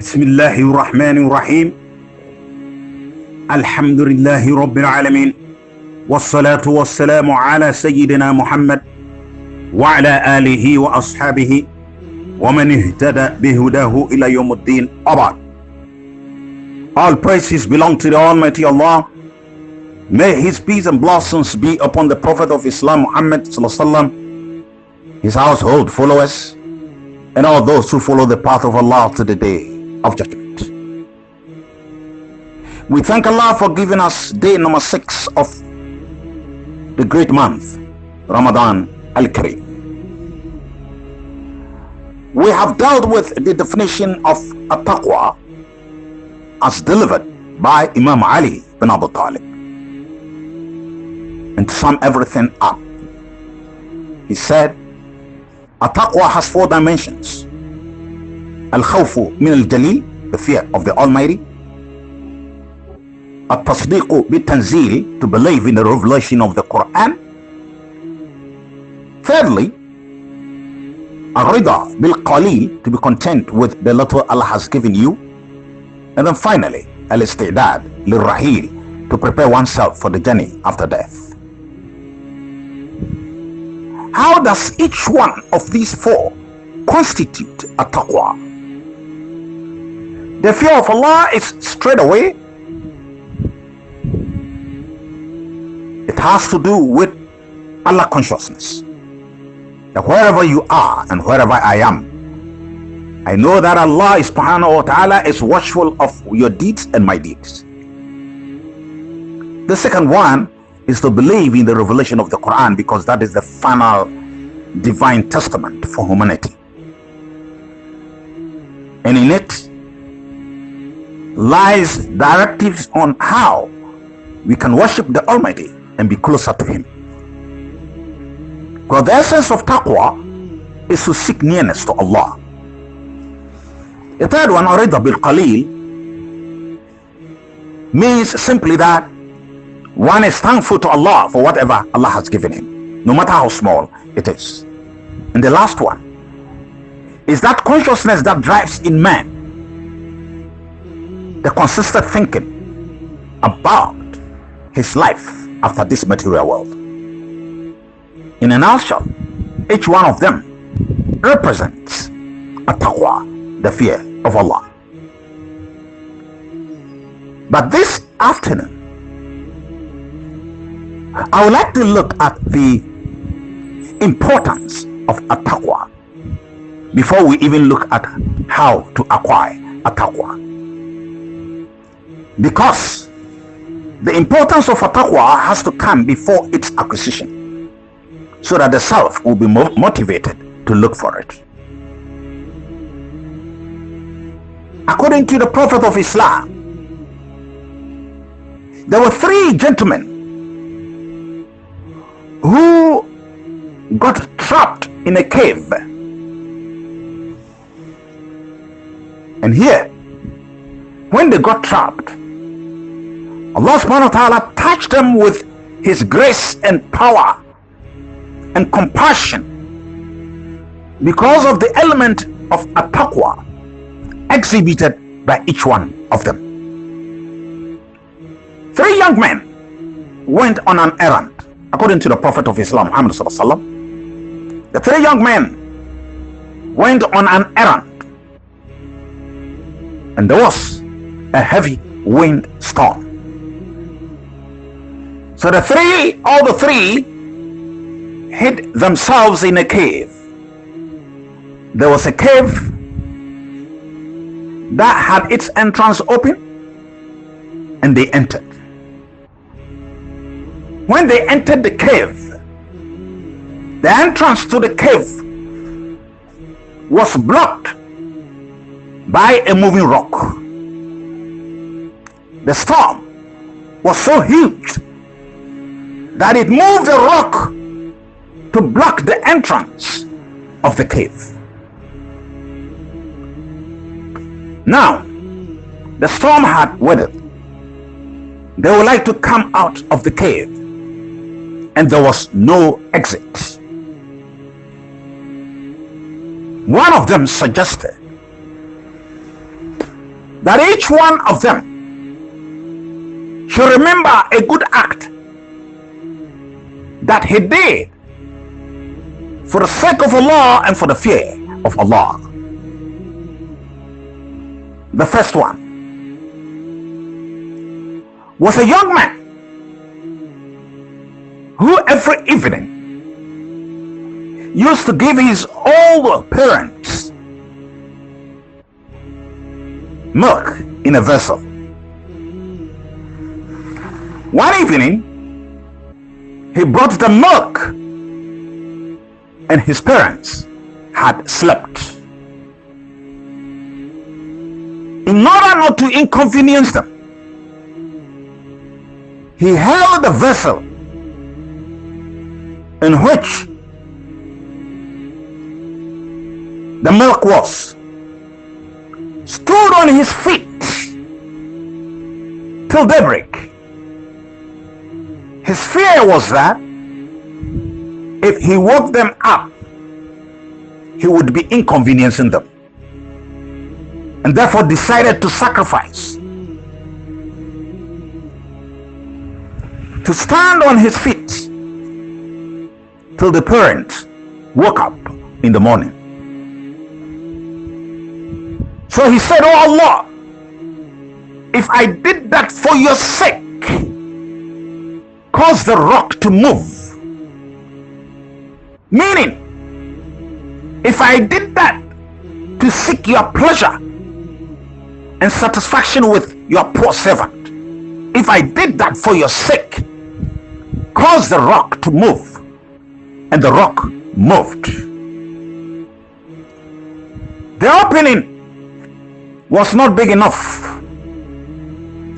بسم الله الرحمن الرحيم الحمد لله رب العالمين والصلاة والسلام على سيدنا محمد وعلى آله وأصحابه ومن اهتدى بهداه إلى يوم الدين. Abad. All praises belong to the Almighty Allah. May His peace and blessings be upon the Prophet of Islam Muhammad sallallahu alaihi wasallam, his household followers, and all those who follow the path of Allah to the day of judgment. We thank Allah for giving us day number 6 of the great month, Ramadan al-Kareem. We have dealt with the definition of at-taqwa as delivered by Imam Ali bin Abi Talib. And to sum everything up, he said, at-taqwa has 4 dimensions. Al-khawfu min al-jalil, the fear of the Almighty. At-tasdiqu bit-tanzil, to believe in the revelation of the Quran. Thirdly, ar-rida bil-qalil, to be content with the little Allah has given you. And then finally, al-istidad lil-rahil, to prepare oneself for the journey after death. How does each one of these 4 constitute a taqwa? The fear of Allah is straight away. It has to do with Allah consciousness. That wherever you are and wherever I am, I know that Allah subhanahu wa ta'ala is watchful of your deeds and my deeds. The second one is to believe in the revelation of the Quran, because that is the final divine testament for humanity. And in it lies directives on how we can worship the Almighty and be closer to Him. Because the essence of taqwa is to seek nearness to Allah. The third one, arida bil qalil, means simply that one is thankful to Allah for whatever Allah has given him, no matter how small it is. And the last one is that consciousness that drives in man the consistent thinking about his life after this material world. In a nutshell, each one of them represents a taqwa, the fear of Allah. But this afternoon, I would like to look at the importance of a taqwa before we even look at how to acquire a taqwa. Because the importance of a taqwa has to come before its acquisition, so that the self will be motivated to look for it. According to the Prophet of Islam, there were 3 gentlemen who got trapped in a cave. And here, when they got trapped, Allah subhanahu wa ta'ala touched them with His grace and power and compassion because of the element of at-taqwa exhibited by each one of them. 3 young men went on an errand. According to the Prophet of Islam, Muhammad sallallahu alaihi wasallam, the 3 young men went on an errand, and there was a heavy windstorm. So all the three hid themselves in a cave. There was a cave that had its entrance open, and they entered. When they entered the cave, the entrance to the cave was blocked by a moving rock. The storm was so huge that it moved the rock to block the entrance of the cave. Now, the storm had weathered. They would like to come out of the cave, and there was no exit. One of them suggested that each one of them should remember a good act that he did for the sake of Allah and for the fear of Allah. The first one was a young man who every evening used to give his old parents milk in a vessel. One evening, he brought the milk and his parents had slept. In order not to inconvenience them, he held the vessel in which the milk was, stood on his feet till daybreak. His fear was that if he woke them up, he would be inconveniencing them, and therefore decided to sacrifice, to stand on his feet till the parents woke up in the morning. So he said, "Oh Allah, if I did that for your sake, cause the rock to move." Meaning, if I did that to seek your pleasure and satisfaction with your poor servant, if I did that for your sake, cause the rock to move. And the rock moved. The opening was not big enough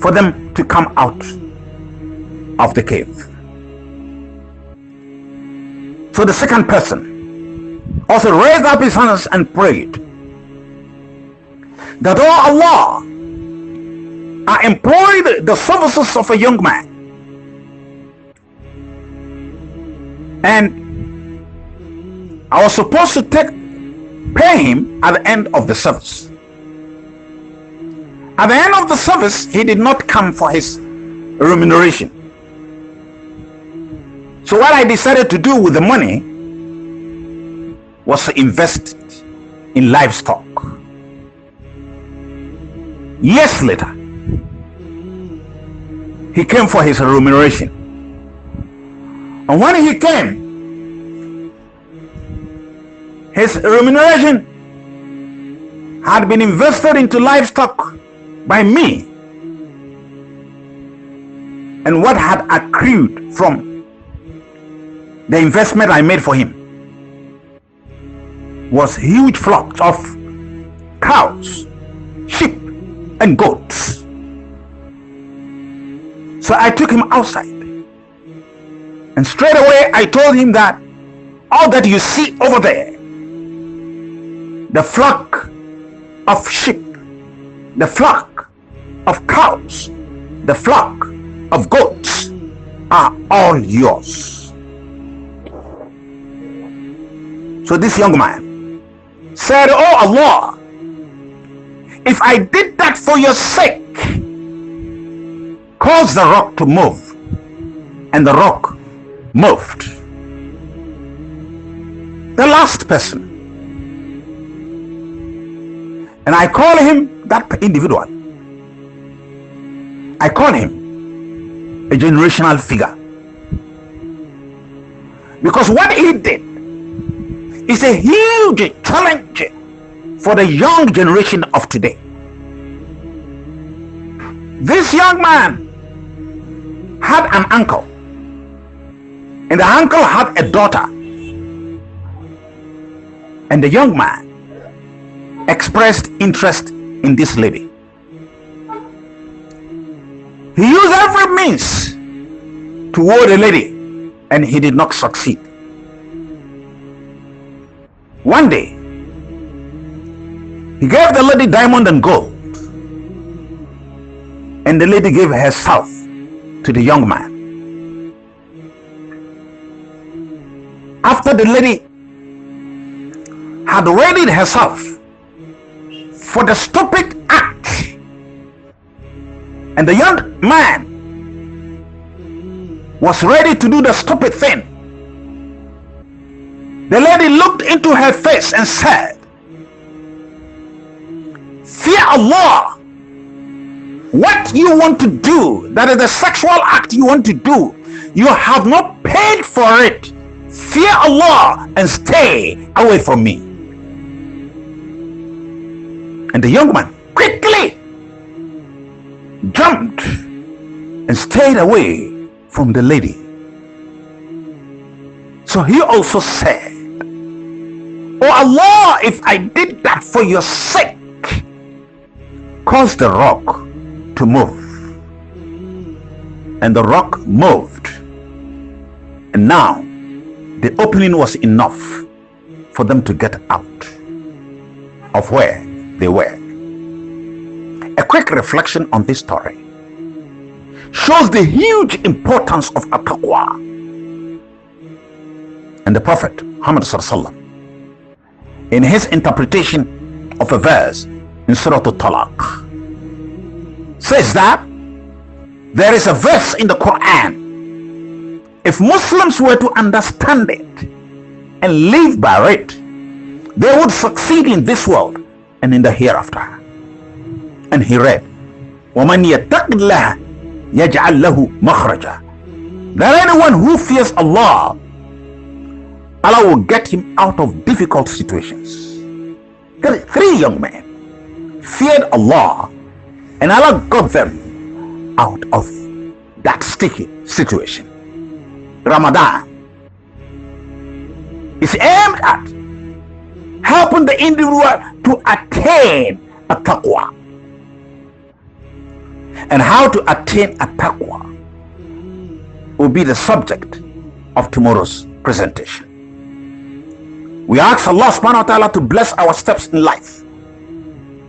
for them to come out of the cave. So the second person also raised up his hands and prayed that, "Oh Allah, I employed the services of a young man, and I was supposed to pay him at the end of the service. At the end of the service, he did not come for his remuneration. So what I decided to do with the money was to invest it in livestock. Years later, he came for his remuneration. And when he came, his remuneration had been invested into livestock by me, and what had accrued from the investment I made for him was huge flocks of cows, sheep, and goats. So I took him outside, and straight away I told him that all that you see over there, the flock of sheep, the flock of cows, the flock of goats, are all yours." So this young man said, "Oh Allah, if I did that for your sake, cause the rock to move." And the rock moved. The last person, and I call him, that individual, I call him a generational figure, because what he did is a huge challenge for the young generation of today. This young man had an uncle, and the uncle had a daughter, and the young man expressed interest in this lady. He used every means to woo the lady, and he did not succeed. One day, he gave the lady diamond and gold, and the lady gave herself to the young man. After the lady had readied herself for the stupid act And the young man was ready to do the stupid thing. The lady looked into her face and said, fear Allah. What you want to do, that is the sexual act you want to do, you have not paid for it. Fear Allah and stay away from me. And the young man quickly jumped and stayed away from the lady. So he also said, oh Allah, if I did that for your sake, cause the rock to move. And the rock moved. And now the opening was enough for them to get out of where they were. A quick reflection on this story shows the huge importance of at-taqwa. And the Prophet Muhammad sallallahu in his interpretation of a verse in Surah Al-Talaq says that there is a verse in the Quran. If Muslims were to understand it and live by it, they would succeed in this world and in the hereafter. And he read, وَمَنْ يَتَّقِ اللَّهَ يَجْعَلْ لَهُ مَخْرَجًا. That anyone who fears Allah, Allah will get him out of difficult situations. Three young men feared Allah, and Allah got them out of that sticky situation. Ramadan is aimed at helping the individual to attain a taqwa. And how to attain a taqwa will be the subject of tomorrow's presentation. We ask Allah subhanahu wa ta'ala to bless our steps in life,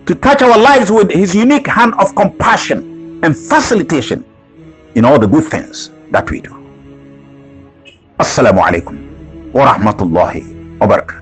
to touch our lives with his unique hand of compassion and facilitation in all the good things that we do. Assalamu alaikum wa rahmatullahi wa barakatuh.